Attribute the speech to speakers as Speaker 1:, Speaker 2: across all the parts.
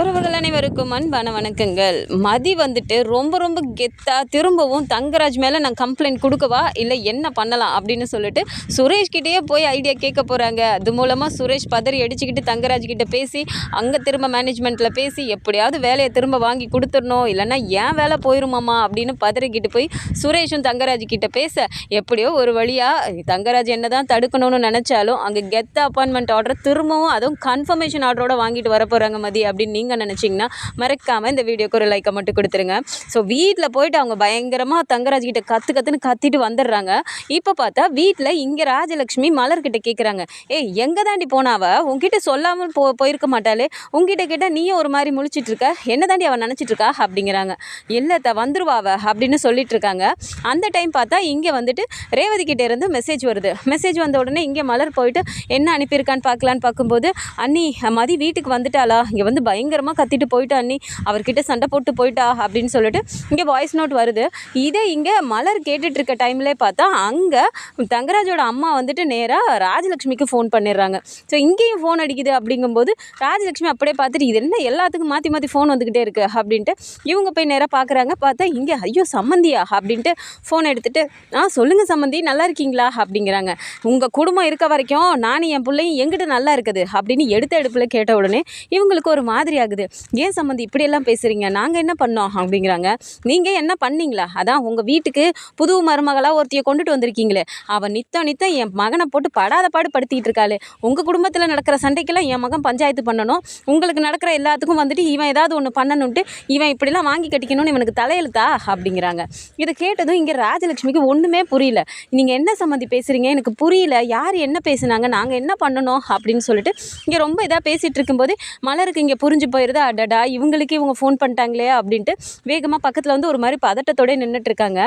Speaker 1: உறவுகள் அனைவருக்கும் அன்பான வணக்கங்கள். மதி வந்துட்டு ரொம்ப ரொம்ப கெத்தா திரும்பவும் தங்கராஜ் மேலே நான் கம்ப்ளைண்ட் கொடுக்கவா இல்லை என்ன பண்ணலாம் அப்படின்னு சொல்லிட்டு சுரேஷ்கிட்டேயே போய் ஐடியா கேட்க போகிறாங்க. அது மூலமாக சுரேஷ் பதறி அடிச்சுக்கிட்டு தங்கராஜ் கிட்ட பேசி அங்கே திரும்ப மேனேஜ்மெண்ட்டில் பேசி எப்படியாவது வேலையை திரும்ப வாங்கி கொடுத்துடணும், இல்லைன்னா ஏன் வேலை போயிருமாம்மா அப்படின்னு பதறிக்கிட்டு போய் சுரேஷும் தங்கராஜ் கிட்ட பேச எப்படியோ ஒரு வழியாக தங்கராஜ் என்ன தான் தடுக்கணும்னு நினச்சாலும் அங்கே கெத்த அப்பாயின்மெண்ட் ஆர்டர் திரும்பவும் அதுவும் கன்ஃபர்மேஷன் ஆர்டரோட வாங்கிட்டு வர போகிறாங்க மதி அப்படின்னு நீங்கள் நினச்சிங்கன்னா மறக்காமல் இந்த வீடியோக்கு ஒரு லைக்கை மட்டும் கொடுத்துருங்க. ஸோ வீட்டில் போயிட்டு அவங்க பயங்கரமாக தங்கராஜ் கிட்ட கற்றுன்னு கத்திட்டு வந்துடுறாங்க. இப்போ பார்த்தா வீட்டில் இங்கே ராஜலக்ஷ்மி மலர்கிட்ட கேட்குறாங்க, ஏய் எங்கே தாண்டி போனாவ, உங்ககிட்ட சொல்லாமல் போயிருக்க மாட்டாளே, உங்ககிட்ட கேட்டால் நீயும் ஒரு மாதிரி முழிச்சிட்டு இருக்க, என்ன தாண்டி அவன் நினச்சிட்டு இருக்கா அப்படிங்கிறாங்க. இல்லைத்த வந்துருவாவ அப்படின்னு சொல்லிட்டு இருக்காங்க. அந்த டைம் பார்த்தா இங்கே வந்துட்டு ரேவதி கிட்டே இருந்து மெசேஜ் வருது. மெசேஜ் வந்த உடனே இங்கே மலர் போயிட்டு என்ன அனுப்பியிருக்கான்னு பார்க்கலான்னு பார்க்கும்போது, அண்ணி மதி வீட்டுக்கு வந்துட்டாளா, இங்கே வந்து பயங்கரமாக கத்திட்டு போயிட்டா அண்ணி, அவர்கிட்ட சண்டை போட்டு போயிட்டா அப்படின்னு சொல்லிட்டு இங்கே வாய்ஸ் நோட் வருது. இதை இங்கே மலர் கேட்டுட்ருக்க டைம்லே பார்த்தா அங்கே தங்கராஜோட அம்மா வந்துட்டு நேராக ராஜலக்ஷ்மிக்கு ஃபோன் பண்ணிடுறாங்க. ஸோ இங்கேயும் ஃபோன் அடிக்குது. அப்படிங்கும்போது ராஜலக்ஷ்மி அப்படியே பார்த்துட்டு இது என்ன எல்லாத்துக்கும் மாற்றி மாற்றி ஃபோன் வந்துக்கிட்டே இருக்குது அப்படின்ட்டு இவங்க போய் நேராக பார்க்குறாங்க. பார்த்தா இங்கே ஐயோ சம்மந்தியா அப்படின்ட்டு ஃபோன் எடுத்துகிட்டு சொல்லுங்கள் சம்மந்தி நல்லா இருக்கீங்களா அப்படிங்கிறாங்க. உங்கள் குடும்பம் இருக்க வரைக்கும் நானும் என் பிள்ளையும் எங்கிட்ட நல்லா இருக்குது அப்படின்னு எடுத்த எடுப்பில் கேட்ட உடனே இவங்களுக்கு ஒரு மாதிரி ஆகுது. ஏன் சம்மந்தி இப்படியெல்லாம் பேசுகிறீங்க, நாங்கள் என்ன பண்ணோம் அப்படிங்கிறாங்க. நீங்கள் என்ன பண்ணீங்களா, அதான் உங்கள் வீட்டுக்கு புது மருமகளாக ஒருத்தையை கொண்டுட்டு வந்திருக்கீங்களே, அவன் நித்தம் என் மகனை போட்டு படாத பாடு படுத்திக்கிட்டு இருக்காளே, உங்கள் குடும்பத்தில் நடக்கிற சண்டைக்கெல்லாம் என் மகன் பஞ்சாயத்து பண்ணணும், உங்களுக்கு நடக்கிற எல்லாத்துக்கும் வந்துட்டு இவன் ஏதாவது ஒன்று பண்ணணுன்ட்டு இவன் இப்படிலாம் வாங்கி கட்டிக்கணும்னு இவனுக்கு தலையெழுத்தா அப்படிங்கிறாங்க. இதை கேட்டதும் இங்கே ராஜலக்ஷ்மிக்கு ஒன்றுமே புரியல. நீங்கள் என்ன சம்மந்தி பேசுகிறீங்க, எனக்கு புரியல, யார் என்ன பேசுனாங்க, நாங்கள் என்ன பண்ணணும் அப்படின்னு சொல்லிட்டு இங்கே ரொம்ப இதாக பேசிகிட்டு இருக்கும்போது மலருக்கு இங்கே புரிஞ்சு போயிடுது. அடடா இவங்களுக்கு இவங்க ஃபோன் பண்ணிட்டாங்களே அப்படின்ட்டு வேகமாக பக்கத்தில் வந்து ஒரு மாதிரி பதட்டத்தோடு நின்றுட்டுருக்காங்க.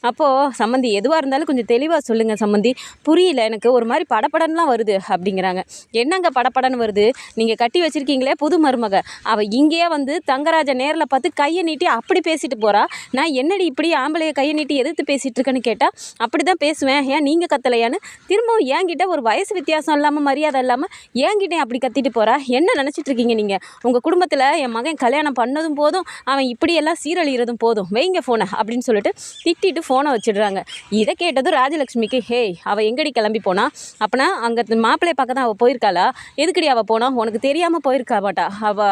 Speaker 1: அப்போது சம்மந்தி எதுவாக இருந்தாலும் கொஞ்சம் தெளிவாக சொல்லுங்கள் சம்மந்தி, புரியல எனக்கு, ஒரு மாதிரி படப்படன்லாம் வருது அப்படிங்கிறாங்க. என்னங்க படப்படன்னு வருது, நீங்கள் கட்டி வச்சுருக்கீங்களே புது மருமக, அவள் இங்கேயே வந்து தங்கராஜை நேரில் பார்த்து கையை நீட்டி அப்படி பேசிட்டு போகிறா, நான் என்னடி இப்படி ஆம்பளையை கையை நீட்டி எதிர்த்து பேசிகிட்டு இருக்கேன்னு கேட்டால் அப்படி தான் பேசுவேன், ஏன் நீங்கள் கத்தலையான்னு திரும்பவும் என்கிட்ட ஒரு வயசு வித்தியாசம் இல்லாமல் மரியாதை இல்லாமல் என்கிட்ட அப்படி கத்திட்டு போகிறா, என்ன நினச்சிட்டு இருக்கீங்க நீங்கள், உங்கள் குடும்பத்தில் என் மகன் கல்யாணம் பண்ணதும் போதும், அவன் இப்படியெல்லாம் சீரழிகிறதும் போதும், வைங்க ஃபோனை அப்படின்னு சொல்லிட்டு திட்டிட்டு ஃபோனை வச்சிடுறாங்க. இதை கேட்டதும் ராஜலக்ஷ்மிக்கு ஹேய் அவள் எங்கடி கிளம்பி போனா, அப்போனா அங்கே மாப்பிள்ளையை பார்க்க தான் அவள் போயிருக்காளா, எதுக்கடி அவள் போனா, உனக்கு தெரியாமல் போயிருக்கா மாட்டா,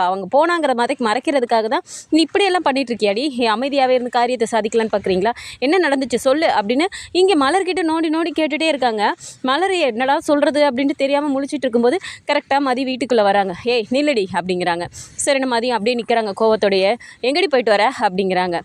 Speaker 1: அவங்க போனாங்கிற மாதிரி மறைக்கிறதுக்காக தான் நீ இப்படியெல்லாம் பண்ணிட்டு இருக்கியாடி, அமைதியாகவே இருந்து காரியத்தை சாதிக்கலான்னு பார்க்குறீங்களா, என்ன நடந்துச்சு சொல்லு அப்படின்னு இங்கே மலர்கிட்ட நோண்டி கேட்டுகிட்டே இருக்காங்க. மலர் என்னடா சொல்கிறது அப்படின்ட்டு தெரியாமல் முழிச்சிட்டு இருக்கும்போது கரெக்டாக மதி வீட்டுக்குள்ளே வராங்க. ஏய் நில்லடி அப்படிங்கிறாங்க. சரி மதியம் அப்படியே நிற்கிறாங்க கோவத்தோடைய. எங்கடி போயிட்டு வர அப்படிங்கிறாங்க.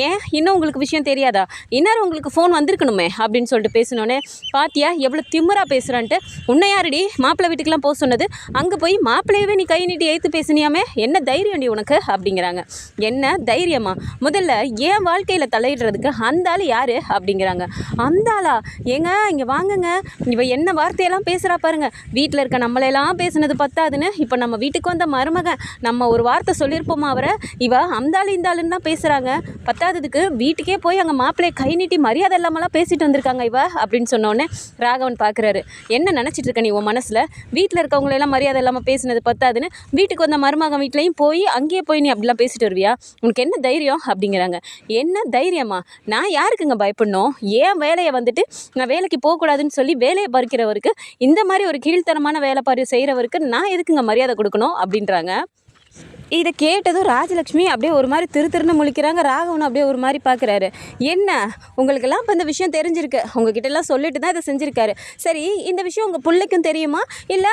Speaker 1: ஏன் இன்னும் உங்களுக்கு விஷயம் தெரியாதா, இந்நேரம் உங்களுக்கு ஃபோன் வந்திருக்கணுமே அப்படின்னு சொல்லிட்டு பேசினோன்னே, பாத்தியா எவ்வளோ திமிராக பேசுகிறான்ட்டு, உன்னை யாரடி மாப்பிள்ளை வீட்டுக்கெலாம் போக சொன்னது, அங்கே போய் மாப்பிள்ளையவே நீ கை நீட்டி எழுத்து பேசினியாமே, என்ன தைரியம் டி உனக்கு அப்படிங்கிறாங்க. என்ன தைரியமா, முதல்ல என் வாழ்க்கையில் தலையிடுறதுக்கு அந்த ஆள் யார் அப்படிங்கிறாங்க. அந்த ஆளா, ஏங்க இங்கே வாங்குங்க, இவ என்ன வார்த்தையெல்லாம் பேசுகிறா பாருங்க, வீட்டில் இருக்க நம்மளையெல்லாம் பேசுனது பத்தாதுன்னு இப்போ நம்ம வீட்டுக்கு வந்த மருமகன் நம்ம ஒரு வார்த்தை சொல்லியிருப்போமா அவரை, இவ அந்தாள் இந்தாளுன்னு தான் பேசுகிறாங்க, பத்தாததுக்கு வீட்டுக்கே போய் அங்கே மாப்பிள்ளையை கை நீட்டி மரியாதை இல்லாமலாம் பேசிட்டு வந்திருக்காங்க இவ அப்படின்னு சொன்னோன்னே ராகவன் பார்க்குறாரு. என்ன நினச்சிட்டு இருக்க நீ உன் மனசில், வீட்டில் இருக்கவங்களெல்லாம் மரியாதை இல்லாமல் பேசினது பத்தாதுன்னு வீட்டுக்கு வந்த மருமகன் வீட்லேயும் போய் அங்கேயே போய் நீ அப்படிலாம் பேசிட்டு வருவியா, உனக்கு என்ன தைரியம் அப்படிங்கிறாங்க. என்ன தைரியமா, நான் யாருக்குங்க பயப்படணும், ஏன் வேலையை வந்துட்டு நான் வேலைக்கு போகக்கூடாதுன்னு சொல்லி வேலையை பறிக்கிறவருக்கு, இந்த மாதிரி ஒரு கீழ்த்தனமான வேலை செய்கிறவருக்கு நான் எதுக்குங்க மரியாதை கொடுக்கணும் அப்படின்றாங்க. இதை கேட்டதும் ராஜலக்ஷ்மி அப்படியே ஒரு மாதிரி திருன்னு முழிக்கிறாங்க. ராகவன் அப்படியே ஒரு மாதிரி பார்க்குறாரு. என்ன உங்களுக்கெல்லாம் இப்போ இந்த விஷயம் தெரிஞ்சிருக்கு, உங்ககிட்டலாம் சொல்லிட்டு தான் இதை செஞ்சுருக்காரு, சரி இந்த விஷயம் உங்கள் பிள்ளைக்கும் தெரியுமா, இல்லை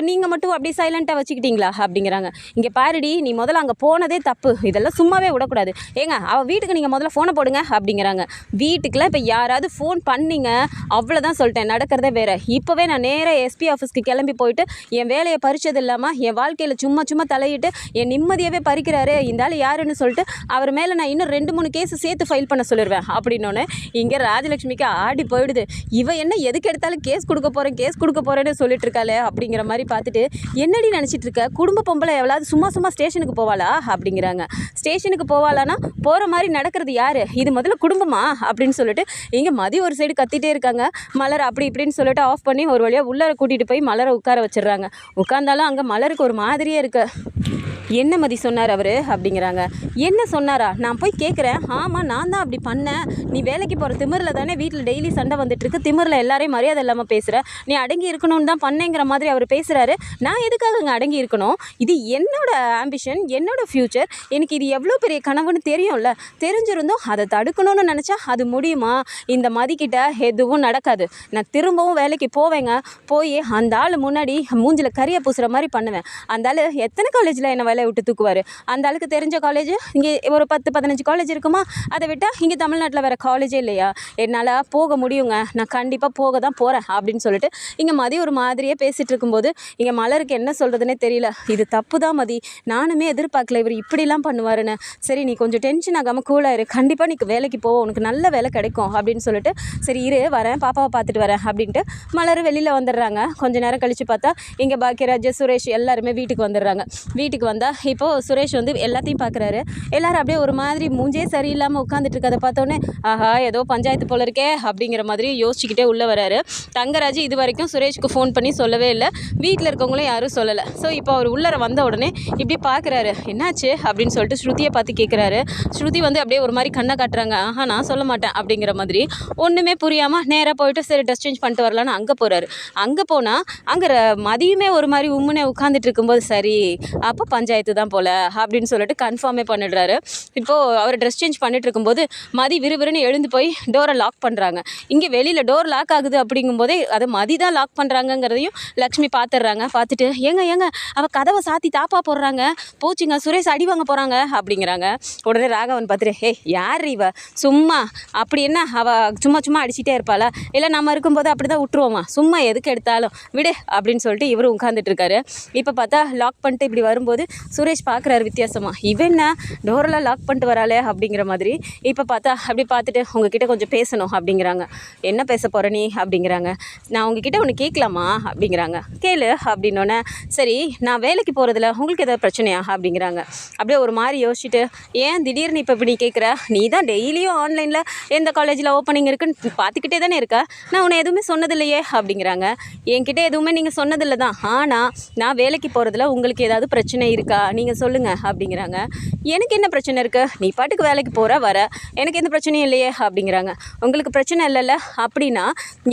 Speaker 1: நீங்கள் மட்டும் அப்படியே சைலண்ட்டாக வச்சுக்கிட்டீங்களா அப்படிங்கிறாங்க. இங்கே பாருடி, நீ முதல்ல அங்கே போனதே தப்பு, இதெல்லாம் சும்மாவே விடக்கூடாது, ஏங்க அவள் வீட்டுக்கு நீங்கள் முதல்ல ஃபோனை போடுங்க அப்படிங்கிறாங்க. வீட்டுக்கெலாம் இப்போ யாராவது ஃபோன் பண்ணிங்க அவ்வளோதான் சொல்லிட்டேன், நடக்கிறதே வேறு. இப்போவே நான் நேராக எஸ்பி ஆஃபீஸ்க்கு கிளம்பி போயிட்டு என் வேலையை பறிச்சது இல்லாமல் என் வாழ்க்கையில் சும்மா தலையிட்டு என் நிம்மதியாகவே பறிக்கிறாரு இந்த ஆள் யாருன்னு சொல்லிட்டு அவர் மேலே நான் இன்னும் 2-3 கேஸ் சேர்த்து ஃபைல் பண்ண சொல்லிடுவேன் அப்படின்னோடனே இங்கே ராஜலக்ஷ்மிக்கு ஆடி போயிடுது. இவ என்ன எதுக்கு எடுத்தாலும் கேஸ் கொடுக்க போகிறேன்னு சொல்லிட்டு இருக்காளே அப்படிங்கிற மாதிரி பார்த்துட்டு, என்னடி நினச்சிட்டு இருக்க, குடும்ப பொம்பளை எவ்வளவு சும்மா ஸ்டேஷனுக்கு போவாளா அப்படிங்கிறாங்க. ஸ்டேஷனுக்கு போவாளானா போகிற மாதிரி நடக்கிறது யார், இது முதல்ல குடும்பமா அப்படின்னு சொல்லிட்டு இங்கே மதி ஒரு சைடு கத்திட்டே இருக்காங்க. மலர் அப்படி இப்படின்னு சொல்லிட்டு ஆஃப் பண்ணி ஒரு வழியாக உள்ளார கூட்டிகிட்டு போய் மலரை உட்கார வச்சிடுறாங்க. உட்காந்தாலும் அங்கே மலருக்கு ஒரு மாதிரியே இருக்குது. என்ன மதி சொன்னார் அவர் அப்படிங்கிறாங்க. என்ன சொன்னாரா? நான் போய் கேட்குறேன். ஆமாம், நான் தான் அப்படி பண்ணேன். நீ வேலைக்கு போகிற திமிரில் தானே வீட்டில் டெய்லி சண்டை வந்துட்டுருக்கு, திமிரில் எல்லாரையும் மரியாதை இல்லாமல் பேசுகிற, நீ அடங்கி இருக்கணும்னு தான் பண்ணேங்கிற மாதிரி அவர் பேசுகிறாரு. நான் எதுக்காக அங்கே அடங்கி இருக்கணும்? இது என்னோட ஆம்பிஷன், என்னோட ஃப்யூச்சர். எனக்கு இது எவ்வளோ பெரிய கனவுன்னு தெரியும்ல. தெரிஞ்சிருந்தும் அதை தடுக்கணும்னு நினச்சா அது முடியுமா? இந்த மதிக்கிட்ட எதுவும் நடக்காது. நான் திரும்பவும் வேலைக்கு போவேங்க. போய் அந்த ஆள் முன்னாடி மூஞ்சில் கறியை பூசுகிற மாதிரி பண்ணுவேன். அந்த ஆள் எத்தனை காலேஜில் என்னை வேலையை விட்டு தூக்குவார்? அந்த ஆளுக்கு தெரிஞ்ச காலேஜ் இங்கே ஒரு 10-15 காலேஜ் இருக்குமா? அதை விட்டால் இங்கே தமிழ்நாட்டில் வேறு காலேஜே இல்லையா? என்னால் போக முடியுங்க, நான் கண்டிப்பாக போக தான் போகிறேன் அப்படின்னு சொல்லிட்டு இங்கே மதி ஒரு மாதிரியே பேசிகிட்டு இருக்கும்போது இங்கே மலருக்கு என்ன சொல்கிறதுனே தெரியல. இது தப்பு தான் மதி, நானுமே எதிர்பார்க்கல இவர் இப்படிலாம் பண்ணுவாருன்னு. சரி, நீ கொஞ்சம் டென்ஷன் ஆகாமல் கூலாயிரு, கண்டிப்பாக நீ வேலைக்கு போவோம், உனக்கு நல்ல வேலை கிடைக்கும் அப்படின்னு சொல்லிட்டு சரி இரு வரேன், பாப்பாவை பார்த்துட்டு வரேன் அப்படின்ட்டு மலர் வெளியில் வந்துடுறாங்க. கொஞ்ச நேரம் கழித்து பார்த்தா இங்கே பாக்கியராஜ், சுரேஷ் எல்லாருமே வீட்டுக்கு வந்துடுறாங்க. வீட்டுக்கு வந்தால் இப்போது சுரேஷ் வந்து எல்லாத்தையும் பார்க்குறாரு. எல்லோரும் அப்படியே ஒரு மாதிரி மூஞ்சே சரியில்லாமல் உட்காந்துட்டு இருக்கதை பார்த்தோன்னே ஆஹா ஏதோ பஞ்சாயத்து போல இருக்கே அப்படிங்கிற மாதிரி யோசிச்சுக்கிட்டே உள்ளே வராரு. தங்கராஜ் இது வரைக்கும் சுரேஷுக்கு ஃபோன் பண்ணி சொல்லவே இல்லை, வீட்டில் இருக்கவங்களும் யாரும் சொல்லலை. ஸோ இப்போ அவர் உள்ளர வந்த உடனே இப்படி பார்க்குறாரு. என்னாச்சு அப்படின்னு சொல்லிட்டு ஸ்ருதியை பார்த்து கேட்குறாரு. ஸ்ருதி வந்து அப்படியே ஒரு மாதிரி கண்ணை காட்டுறாங்க. ஆஹா நான் சொல்ல மாட்டேன் அப்படிங்கிற மாதிரி ஒன்றுமே புரியாமல் நேராக போயிட்டு சரி ட்ரெஸ் சேஞ்ச் பண்ணிட்டு வரலான்னு அங்கே போகிறாரு. அங்கே போனால் அங்கே மதியமே ஒரு மாதிரி உம்முனே உட்காந்துட்டு இருக்கும்போது சரி அப்போ பஞ்சாயத்து தான் போல் அப்படின்னு சொல்லிட்டு கன்ஃபார்மே பண்ணிடுறாரு. இப்போது அவர் ட்ரெஸ் சேஞ்ச் பண்ணிட்டு இருக்கும்போது மதி விறுவிறுன்னு எழுந்து போய் டோரை லாக் பண்ணுறாங்க. இங்கே வெளியில் டோர் லாக் ஆகுது அப்படிங்கும்போதே அதை மதி தான் லாக் பண்ணுறாங்கங்கிறதையும் லக்ஷ்மி பார்த்துடுறாங்க. பார்த்துட்டு ஏங்க அவள் கதவை சாத்தி தாப்பா போடுறாங்க, போச்சுங்க சுரேஷ் அடி வாங்க போகிறாங்க அப்படிங்கிறாங்க. உடனே ராகவன் பார்த்துட்டு யார் இவ சும்மா அப்படி என்ன அவள் சும்மா அடிச்சிட்டே இருப்பாளா? இல்லை நம்ம இருக்கும்போது அப்படி தான் விட்டுருவோமா, சும்மா எதுக்கு எடுத்தாலும் விடு அப்படின்னு சொல்லிட்டு இவரும் உட்காந்துட்டு இருக்காரு. இப்போ பார்த்தா லாக் பண்ணிட்டு இப்படி வரும்போது சுரேஷ் பார்க்குறாரு வித்தியாசமாக, இவன் என்ன டோரெல்லாம் லாக் பண்ணிட்டு வராளே அப்படிங்கிற மாதிரி. இப்போ பார்த்தா அப்படி பார்த்துட்டு உங்ககிட்ட கொஞ்சம் பேசணும் அப்படிங்கிறாங்க. என்ன பேச போகிற நீ அப்படிங்கிறாங்க. நான் உங்ககிட்ட ஒன்று கேட்கலாமா அப்படிங்கிறாங்க. கேளு அப்படின்னோடனே சரி நான் வேலைக்கு போகிறதுல உங்களுக்கு ஏதாவது பிரச்சனையா அப்படிங்கிறாங்க. அப்படியே ஒரு மாதிரி யோசிச்சுட்டு ஏன் திடீர்னு இப்போ இப்படி கேட்குற, நீ தான் டெய்லியும் ஆன்லைனில் எந்த காலேஜில் ஓப்பனிங் இருக்குன்னு பார்த்துக்கிட்டே தானே இருக்கா, நான் உன்னை எதுவுமே சொன்னதில்லையே அப்படிங்கிறாங்க. என்கிட்ட எதுவுமே நீங்கள் சொன்னதில்லை தான், ஆனால் நான் வேலைக்கு போகிறதுல உங்களுக்கு ஏதாவது பிரச்சனை இருக்கா நீங்கள் சொல்லுங்கள் அப்படிங்கிறாங்க. எனக்கு என்ன பிரச்சனை இருக்குது, நீ பாட்டுக்கு வேலைக்கு போகிற வர, எனக்கு எந்த பிரச்சனையும் இல்லையே அப்படிங்கிறாங்க. உங்களுக்கு பிரச்சனை இல்லைல்ல அப்படின்னா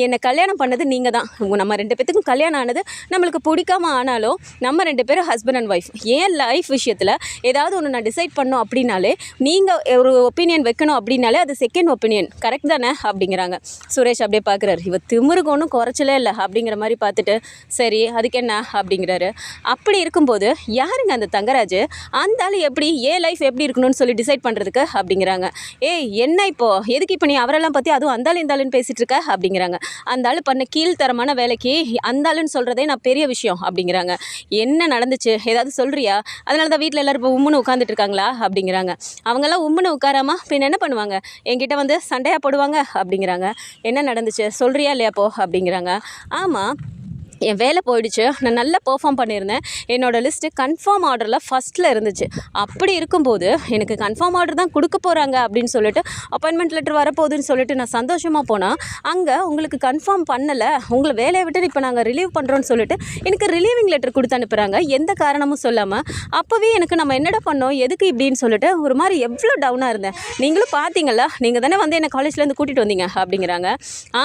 Speaker 1: என்னை கல்யாணம் பண்ணது நீங்கள் தான், நம்ம 2 பேத்துக்கும் கல்யாணம் ஆனது நம்மளுக்கு பிடிக்காம ஆனாலும் நம்ம 2 பேரும் ஹஸ்பண்ட் அண்ட் ஒய்ஃப். ஏன் லைஃப் விஷயத்தில் ஏதாவது ஒன்று நான் டிசைட் பண்ணோம் அப்படின்னாலே நீங்கள் ஒரு ஒப்பீனியன் வைக்கணும் அப்படின்னாலே அது செகண்ட் ஒப்பீனியன் கரெக்ட் தானே அப்படிங்கிறாங்க. சுரேஷ் அப்படியே பார்க்குறாரு, இவ திமிருக்கு ஒன்றும் குறைச்சலே இல்லை அப்படிங்கிற மாதிரி பார்த்துட்டு சரி அதுக்கு என்ன அப்படிங்கிறாரு. அப்படி இருக்கும்போது யாருங்க அந்த தங்கராஜ், அந்த ஆள் எப்படி ஏன் லைஃப் எப்படி இருக்கணும்னு சொல்லி டிசைட் பண்ணுறதுக்கு அப்படிங்கிறாங்க. என்ன இப்போது எதுக்கு இப்போ நீ அவரெல்லாம் பற்றி அதுவும் அந்த ஆள் இந்த ஆளுன்னு பேசிகிட்டு இருக்க அப்படிங்கிறாங்க. அந்த ஆள் பண்ண கீழ்த்தரமான வேலைக்கு அந்த ஆளுன்னு சொல்கிறதே நான் பெரிய விஷயம் அப்படிங்கிறாங்க. என்ன நடந்துச்சு ஏதாவது சொல்கிறியா, அதனால தான் வீட்டில் எல்லோரும் இப்போ உம்முன்னு உட்காந்துட்டு இருக்காங்களா அப்படிங்கிறாங்க. அவங்கெல்லாம் உம்முன்னு உட்காராமா பின் என்ன பண்ணுவாங்க, என்கிட்ட வந்து சண்டையாக போடுவாங்க அப்படிங்கிறாங்க. என்ன நடந்துச்சு சொல்கிறியா இல்லையாப்போ அப்படிங்கிறாங்க. ஆமாம் என் வேலை போயிடுச்சு, நான் நல்லா பெர்ஃபார்ம் பண்ணியிருந்தேன், என்னோடய லிஸ்ட்டு கன்ஃபார்ம் ஆர்டரில் ஃபஸ்ட்டில் இருந்துச்சு. அப்படி இருக்கும்போது எனக்கு கன்ஃபார்ம் ஆர்டர் தான் கொடுக்க போகிறாங்க அப்படின்னு சொல்லிட்டு அப்பாயின்மெண்ட் லெட்டர் வரப்போகுதுன்னு சொல்லிட்டு நான் சந்தோஷமாக போனால் அங்கே உங்களுக்கு கன்ஃபார்ம் பண்ணலை, உங்களை வேலையை விட்டு இப்போ நாங்கள் ரிலீவ் பண்ணுறோன்னு சொல்லிட்டு எனக்கு ரிலீவிங் லெட்டர் கொடுத்து அனுப்புகிறாங்க, எந்த காரணமும் சொல்லாமல். அப்போவே எனக்கு நம்ம என்னடா பண்ணோம் எதுக்கு இப்படின்னு சொல்லிட்டு ஒரு மாதிரி எவ்வளோ டவுனாக இருந்தேன். நீங்களும் பார்த்தீங்களா, நீங்கள் தானே வந்து என்னை காலேஜ்லேருந்து கூட்டிகிட்டு வந்தீங்க அப்படிங்கிறாங்க.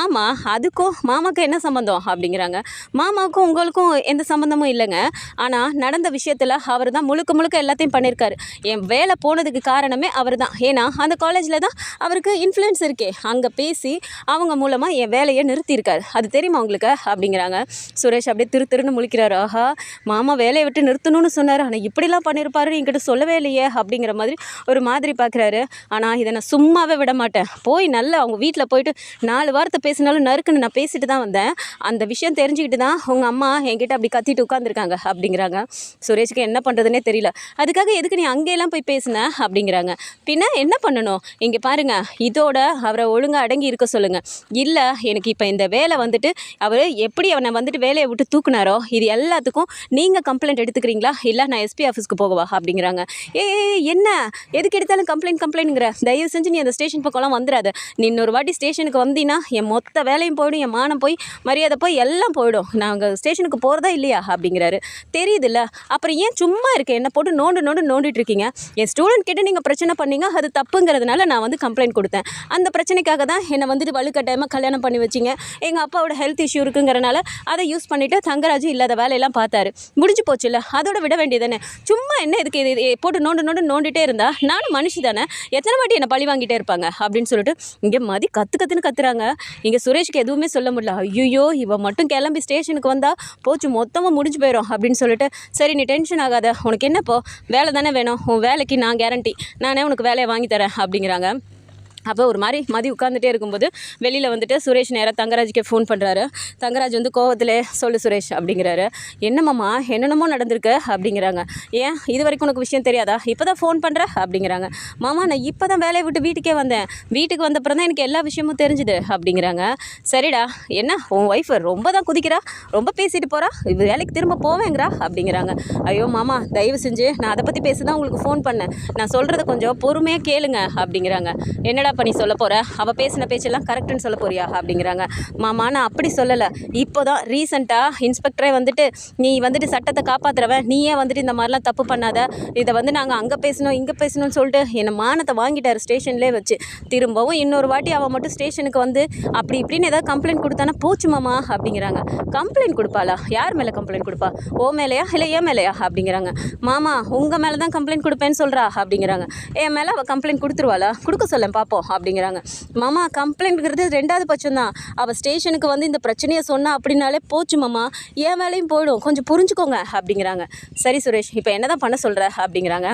Speaker 1: ஆமாம் அதுக்கும் மாமாவுக்கு என்ன சம்மந்தம் அப்படிங்கிறாங்க. மாமாவுக்கும் உங்களுக்கும் எந்த சம்மந்தமும் இல்லைங்க, ஆனால் நடந்த விஷயத்தில் அவர் தான் முழுக்க எல்லாத்தையும் பண்ணியிருக்காரு. என் வேலை போனதுக்கு காரணமே அவர் தான். ஏன்னா அந்த காலேஜில் தான் அவருக்கு இன்ஃப்ளூயன்ஸ் இருக்கே, அங்கே பேசி அவங்க மூலமாக என் வேலையை நிறுத்தியிருக்காரு, அது தெரியுமா உங்களுக்கு அப்படிங்கிறாங்க. சுரேஷ் அப்படியே திருன்னு முழிக்கிறாரு. ஆஹா மாமா வேலையை விட்டு நிறுத்தணும்னு சொன்னார், ஆனால் இப்படிலாம் பண்ணியிருப்பாரு என்கிட்ட சொல்லவே இல்லையே அப்படிங்கிற ஒரு மாதிரி பார்க்குறாரு. ஆனால் இதை நான் சும்மாவே விட மாட்டேன், போய் நல்லா அவங்க வீட்டில் போயிட்டு 4 வார்த்தை பேசினாலும் நறுக்குன்னு நான் பேசிட்டு தான் வந்தேன், அந்த விஷயம் தெரிஞ்சுக்கிட்டு தான் உங்கள் அம்மா என்கிட்ட அப்படி கத்திட்டு உட்காந்துருக்காங்க அப்படிங்கிறாங்க. சுரேஷுக்கு என்ன பண்ணுறதுனே தெரியல. அதுக்காக எதுக்கு நீ அங்கேயெல்லாம் போய் பேசுன அப்படிங்கிறாங்க. பின்ன என்ன பண்ணணும், இங்கே பாருங்கள் இதோட அவரை ஒழுங்காக அடங்கி இருக்க சொல்லுங்கள். இல்லை எனக்கு இப்போ இந்த வேலை வந்துட்டு அவர் எப்படி அவனை வந்துட்டு வேலையை விட்டு தூக்குனாரோ இது எல்லாத்துக்கும் நீங்கள் கம்ப்ளைண்ட் எடுத்துக்கிறீங்களா, இல்லை நான் எஸ்பி ஆஃபீஸ்க்கு போகவா அப்படிங்கிறாங்க. என்ன எதுக்கு எடுத்தாலும் கம்ப்ளைண்ட்ங்கிற, தயவு செஞ்சு நீ அந்த ஸ்டேஷன் பக்கம்லாம் வந்துடாத, நீ இன்னொரு வாட்டி ஸ்டேஷனுக்கு வந்தீங்கன்னா என் மொத்த வேலையும் போயிடும், என் மானம் போய் மரியாதை போய் எல்லாம் போயிடும், நாங்கள் ஸ்டேஷனுக்கு போகிறதா இல்லையா அப்படிங்கிறாரு. தெரியுதுல்ல, அப்புறம் ஏன் சும்மா இருக்க என்னை போட்டு நோண்டிட்டு இருக்கீங்க. என் ஸ்டூடெண்ட் கிட்ட நீங்கள் பிரச்சனை பண்ணீங்க, அது தப்புங்கிறதுனால நான் வந்து கம்ப்ளைண்ட் கொடுத்தேன். அந்த பிரச்சனைக்காக தான் என்னை வந்துட்டு வலுக்கட்டாயமாக கல்யாணம் பண்ணி வச்சிங்க. எங்கள் அப்பாவோட ஹெல்த் இஷ்யூ இருக்குங்கிறனால அதை யூஸ் பண்ணிவிட்டு தங்கராஜ் இல்லாத வேலையெல்லாம் பார்த்தாரு. முடிஞ்சு போச்சு இல்லை, அதோட விட வேண்டியதானே. சும்மா என்ன இதுக்கு இது போட்டு நோண்டிட்டே இருந்தா நானும் மனுஷி தானே, எத்தனை வாட்டி என்னை பழி வாங்கிட்டே இருப்பாங்க அப்படின்னு சொல்லிட்டு இங்கே மதி கத்துன்னு கத்துறாங்க. இங்கே சுரேஷுக்கு எதுவுமே சொல்ல முடியல. ஐயோ இவன் மட்டும் கிளம்பி ஸ்டேஷனுக்கு வந்தால் போச்சு, மொத்தமாக முடிஞ்சு போயிடும் அப்படின்னு சொல்லிட்டு, சரி நீ டென்ஷன் ஆகாத, உனக்கு என்னப்போ வேலை தானே வேணும், உன் வேலைக்கு நான் கேரண்டி, நானே உனக்கு வேலையை வாங்கி தரேன் அப்படிங்கிறாங்க. அப்போ ஒரு மாதிரி மதி உட்காந்துட்டே இருக்கும்போது வெளியில் வந்துட்டு சுரேஷ் நேராக தங்கராஜுக்கு ஃபோன் பண்ணுறாரு. தங்கராஜ் வந்து கோவத்திலே சொல்லு சுரேஷ் அப்படிங்கிறாரு. என்னம்மாம்மா என்னென்னமோ நடந்திருக்கு அப்படிங்கிறாங்க. ஏன் இது வரைக்கும் உனக்கு விஷயம் தெரியாதா, இப்போ தான் ஃபோன் பண்ணுற அப்படிங்கிறாங்க. மாமா நான் இப்போ தான் வேலையை விட்டு வீட்டுக்கே வந்தேன், வீட்டுக்கு வந்தப்புறம் தான் எனக்கு எல்லா விஷயமும் தெரிஞ்சுது அப்படிங்கிறாங்க. சரிடா, என்ன உன் ஒய்ஃப் ரொம்ப தான் குதிக்கிறா, ரொம்ப பேசிட்டு போகிறா, இது வேலைக்கு திரும்ப போவேங்கிறா அப்படிங்கிறாங்க. ஐயோ மாமா தயவு செஞ்சு நான் அதை பற்றி பேச தான் உங்களுக்கு ஃபோன் பண்ணேன், நான் சொல்கிறத கொஞ்சம் பொறுமையாக கேளுங்க அப்படிங்கிறாங்க. என்னடா பண்ணி சொல்ல போகிற, அவள் பேசின பேச்செல்லாம் கரெக்டுன்னு சொல்ல போறியா அப்படிங்கிறாங்க. மாமா நான் அப்படி சொல்லலை, இப்போ தான் ரீசெண்டாக இன்ஸ்பெக்டரே வந்துட்டு நீ வந்துட்டு சட்டத்தை காப்பாற்றுறவன், நீயே வந்துட்டு இந்த மாதிரிலாம் தப்பு பண்ணாத, இதை வந்து நாங்கள் அங்கே பேசணும் இங்கே பேசணும்னு சொல்லிட்டு என்னை மானத்தை வாங்கிட்டார் ஸ்டேஷன்லேயே வச்சு. திரும்பவும் இன்னொரு வாட்டி அவள் மட்டும் ஸ்டேஷனுக்கு வந்து அப்படி இப்படின்னு ஏதாவது கம்ப்ளைண்ட் கொடுத்தானா போச்சு மாமா அப்படிங்கிறாங்க. கம்ப்ளைண்ட் கொடுப்பாளா, யார் மேலே கம்ப்ளைண்ட் கொடுப்பா, ஓ மேலேயா இல்லை ஏன் மேலேயா அப்படிங்கிறாங்க. மாமா உங்கள் மேலே தான் கம்ப்ளைண்ட் கொடுப்பேன்னு சொல்கிறா அப்படிங்கிறாங்க. என் மேலே அவள் கம்ப்ளைண்ட் கொடுத்துருவாளா, கொடுக்க சொல்லேன் பார்ப்போம் அப்படிங்கிறாங்க. மாமா கம்ப்ளைண்ட்ங்கிறது 2வது பட்சம் தான், அவள் ஸ்டேஷனுக்கு வந்து இந்த பிரச்சனையை சொன்னா அப்படின்னாலே போச்சு மாமா, என் வேலையும் போயிடும், கொஞ்சம் புரிஞ்சுக்கோங்க அப்படிங்கிறாங்க. சரி சுரேஷ் இப்போ என்ன தான் பண்ண சொல்கிற அப்படிங்கிறாங்க.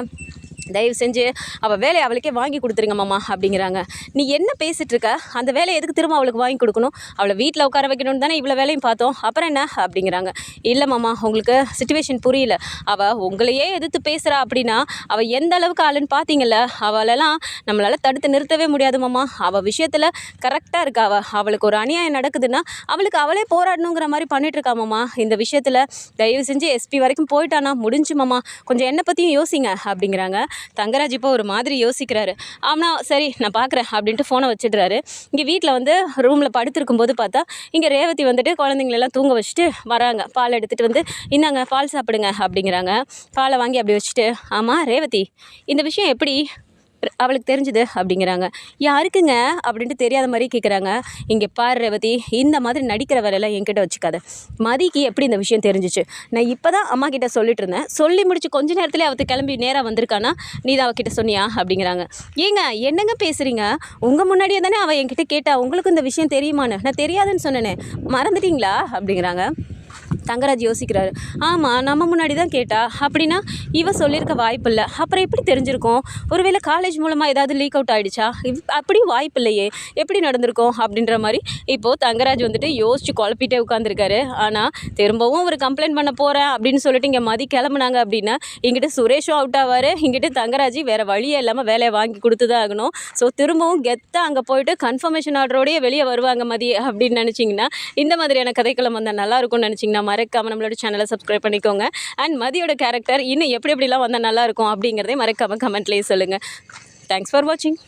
Speaker 1: தயவு செஞ்சு அவள் வேலையை அவளுக்கே வாங்கி கொடுத்துருங்க மாமா அப்படிங்கிறாங்க. நீ என்ன பேசிகிட்டு இருக்க, அந்த வேலையை எதுக்கு திரும்ப அவளுக்கு வாங்கி கொடுக்கணும், அவளை வீட்டில் உட்கார வைக்கணும்னு தானே இவ்வளோ வேலையும் பார்த்தோம், அப்புறம் என்ன அப்படிங்கிறாங்க. இல்லை மாமா உங்களுக்கு சிச்சுவேஷன் புரியல, அவள் உங்களையே எதிர்த்து பேசுகிறா அப்படின்னா அவள் எந்த அளவுக்கு ஆளுன்னு பார்த்தீங்கல்ல, அவளெல்லாம் நம்மளால் தடுத்து நிறுத்தவே முடியாது மாமா, அவள் விஷயத்தில் கரெக்டாக இருக்கா, அவளுக்கு ஒரு அநியாயம் நடக்குதுன்னா அவளுக்கு அவளே போராடணுங்கிற மாதிரி பண்ணிட்டு இருக்கா மாமா, இந்த விஷயத்தில் தயவு செஞ்சு எஸ்பி வரைக்கும் போயிட்டானா முடிஞ்சு மாமா, கொஞ்சம் என்னை பற்றியும் யோசிங்க அப்படிங்கிறாங்க. தங்கராஜ் இப்போ ஒரு மாதிரி யோசிக்கிறாரு. ஆமாம் சரி நான் பார்க்குறேன் அப்படின்ட்டு ஃபோனை வச்சிடுறாரு. இங்கே வீட்டில் வந்து ரூமில் படுத்திருக்கும் போது பார்த்தா இங்கே ரேவதி வந்துட்டு குழந்தைங்களெல்லாம் தூங்க வச்சுட்டு வராங்க. பால் எடுத்துகிட்டு வந்து இந்தாங்க பால் சாப்பிடுங்க அப்படிங்கிறாங்க. பாலை வாங்கி அப்படி வச்சுட்டு, ஆமாம் ரேவதி இந்த விஷயம் எப்படி அவளுக்கு தெரிஞ்சுது அப்படிங்கிறாங்க. யாருக்குங்க அப்படின்ட்டு தெரியாத மாதிரி கேட்குறாங்க. இங்கே பாரு ரேவதி, இந்த மாதிரி நடிக்கிற வேலையெல்லாம் என்கிட்ட வச்சுக்காத. மதிக்கு எப்படி இந்த விஷயம் தெரிஞ்சிச்சு, நான் இப்போ தான் அம்மா கிட்ட சொல்லிட்டு இருந்தேன், சொல்லி முடிச்சு கொஞ்ச நேரத்துலேயே அவத்து கிளம்பி நேராக வந்திருக்கானா, நீ தான் அவகிட்ட சொன்னியா அப்படிங்கிறாங்க. ஏங்க என்னங்க பேசுகிறீங்க, உங்கள் முன்னாடியே தானே அவள் என்கிட்ட கேட்டா உங்களுக்கு இந்த விஷயம் தெரியுமான்னு, நான் தெரியாதுன்னு சொன்னேனே, மறந்துட்டீங்களா அப்படிங்கிறாங்க. தங்கராஜ் யோசிக்கிறாரு. ஆமாம் நம்ம முன்னாடி தான் கேட்டா, அப்படின்னா இவ சொல்லியிருக்க வாய்ப்பு இல்லை, அப்புறம் எப்படி தெரிஞ்சிருக்கும், ஒருவேளை காலேஜ் மூலமாக ஏதாவது லீக் அவுட் ஆகிடுச்சா, அப்படி வாய்ப்பு இல்லையே, எப்படி நடந்திருக்கும் அப்படின்ற மாதிரி இப்போது தங்கராஜ் வந்துட்டு யோசிச்சு குழப்பிட்டே உட்காந்துருக்காரு. ஆனால் திரும்பவும் ஒரு கம்ப்ளைண்ட் பண்ண போகிறேன் அப்படின்னு சொல்லிட்டு இங்கே மதி கிளம்புனாங்க அப்படின்னா இங்கிட்ட சுரேஷும் அவுட் ஆவார், இங்கிட்ட தங்கராஜ் வேறு வழியே இல்லாமல் வேலையை வாங்கி கொடுத்து தான் ஆகணும். ஸோ திரும்பவும் கெத்தாக அங்கே போயிட்டு கன்ஃபர்மேஷன் ஆர்டரோடையே வெளியே வருவாங்க மதி அப்படின்னு நினச்சிங்கன்னா, இந்த மாதிரியான கதைக்களம் வந்தால் நல்லாயிருக்கும்னு நினச்சிங்கன்னா மறக்காமல் நம்மளோட சேனலை சப்ஸ்கிரைப் பண்ணிக்கோங்க. அண்ட் மதியோட கேரக்டர் இன்னும் எப்படிலாம் வந்தால் நல்லாயிருக்கும் அப்படிங்கிறதே மறக்காமல் கமெண்ட்லேயே சொல்லுங்கள். தேங்க்ஸ் ஃபார் வாட்சிங்.